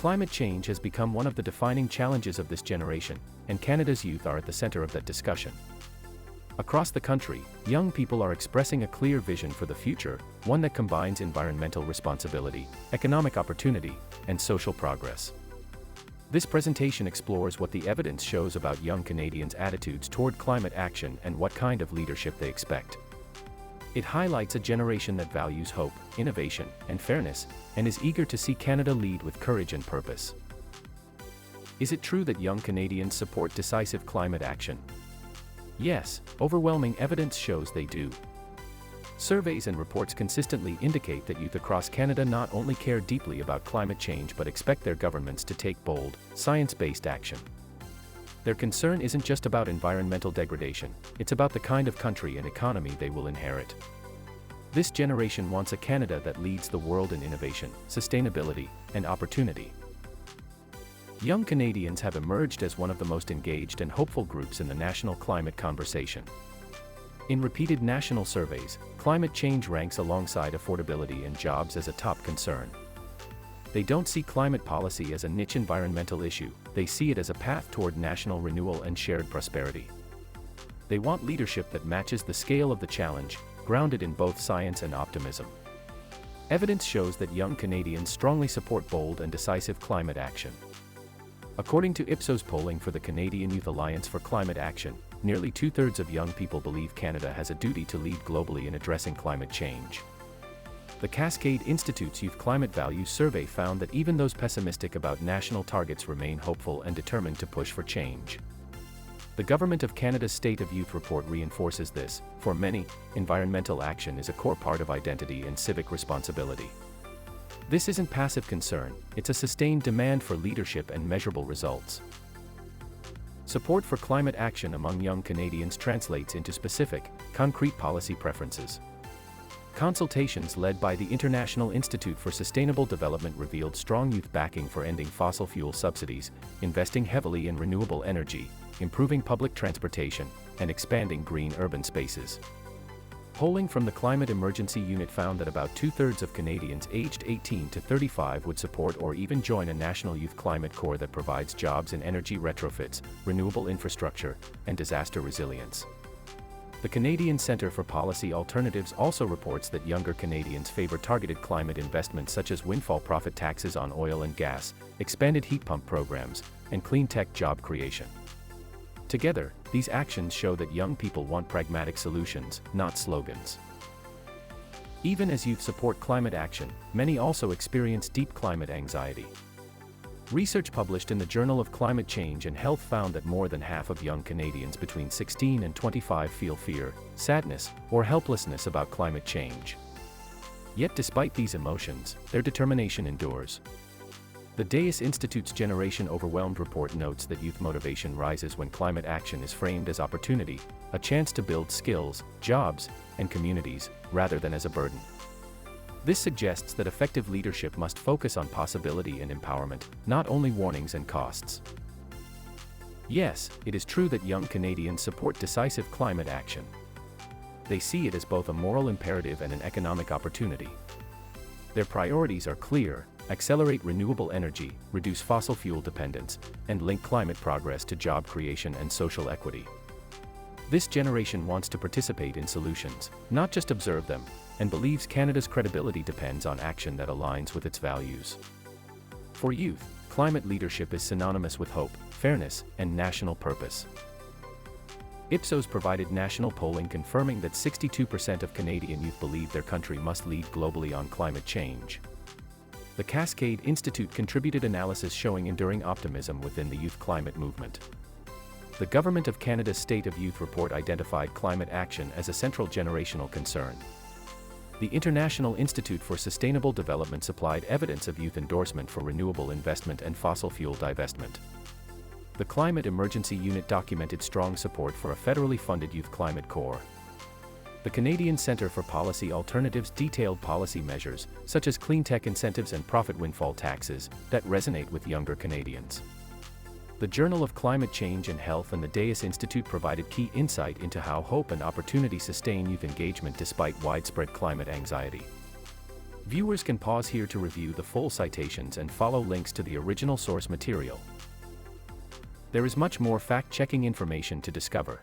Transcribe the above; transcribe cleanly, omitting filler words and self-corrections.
Climate change has become one of the defining challenges of this generation, and Canada's youth are at the center of that discussion. Across the country, young people are expressing a clear vision for the future, one that combines environmental responsibility, economic opportunity, and social progress. This presentation explores what the evidence shows about young Canadians' attitudes toward climate action and what kind of leadership they expect. It highlights a generation that values hope, innovation, and fairness, and is eager to see Canada lead with courage and purpose. Is it true that young Canadians support decisive climate action? Yes, overwhelming evidence shows they do. Surveys and reports consistently indicate that youth across Canada not only care deeply about climate change but expect their governments to take bold, science-based action. Their concern isn't just about environmental degradation, it's about the kind of country and economy they will inherit. This generation wants a Canada that leads the world in innovation, sustainability, and opportunity. Young Canadians have emerged as one of the most engaged and hopeful groups in the national climate conversation. In repeated national surveys, climate change ranks alongside affordability and jobs as a top concern. They don't see climate policy as a niche environmental issue, they see it as a path toward national renewal and shared prosperity. They want leadership that matches the scale of the challenge, grounded in both science and optimism. Evidence shows that young Canadians strongly support bold and decisive climate action. According to Ipsos polling for the Canadian Youth Alliance for Climate Action, nearly two-thirds of young people believe Canada has a duty to lead globally in addressing climate change. The Cascade Institute's Youth Climate Values Survey found that even those pessimistic about national targets remain hopeful and determined to push for change. The Government of Canada's State of Youth report reinforces this. For many, environmental action is a core part of identity and civic responsibility. This isn't passive concern, it's a sustained demand for leadership and measurable results. Support for climate action among young Canadians translates into specific, concrete policy preferences. Consultations led by the International Institute for Sustainable Development revealed strong youth backing for ending fossil fuel subsidies, investing heavily in renewable energy, improving public transportation, and expanding green urban spaces. Polling from the Climate Emergency Unit found that about two-thirds of Canadians aged 18 to 35 would support or even join a national youth climate corps that provides jobs in energy retrofits, renewable infrastructure, and disaster resilience. The Canadian Centre for Policy Alternatives also reports that younger Canadians favor targeted climate investments such as windfall profit taxes on oil and gas, expanded heat pump programs, and clean tech job creation. Together, these actions show that young people want pragmatic solutions, not slogans. Even as youth support climate action, many also experience deep climate anxiety. Research published in the Journal of Climate Change and Health found that more than half of young Canadians between 16 and 25 feel fear, sadness, or helplessness about climate change. Yet despite these emotions, their determination endures. The Deis Institute's Generation Overwhelmed report notes that youth motivation rises when climate action is framed as opportunity, a chance to build skills, jobs, and communities, rather than as a burden. This suggests that effective leadership must focus on possibility and empowerment, not only warnings and costs. Yes, it is true that young Canadians support decisive climate action. They see it as both a moral imperative and an economic opportunity. Their priorities are clear: accelerate renewable energy, reduce fossil fuel dependence, and link climate progress to job creation and social equity. This generation wants to participate in solutions, not just observe them, and believes Canada's credibility depends on action that aligns with its values. For youth, climate leadership is synonymous with hope, fairness, and national purpose. Ipsos provided national polling confirming that 62% of Canadian youth believe their country must lead globally on climate change. The Cascade Institute contributed analysis showing enduring optimism within the youth climate movement. The Government of Canada's State of Youth report identified climate action as a central generational concern. The International Institute for Sustainable Development supplied evidence of youth endorsement for renewable investment and fossil fuel divestment. The Climate Emergency Unit documented strong support for a federally funded youth climate corps. The Canadian Centre for Policy Alternatives detailed policy measures, such as clean tech incentives and profit windfall taxes, that resonate with younger Canadians. The Journal of Climate Change and Health and the Deis Institute provided key insight into how hope and opportunity sustain youth engagement despite widespread climate anxiety. Viewers can pause here to review the full citations and follow links to the original source material. There is much more fact-checking information to discover.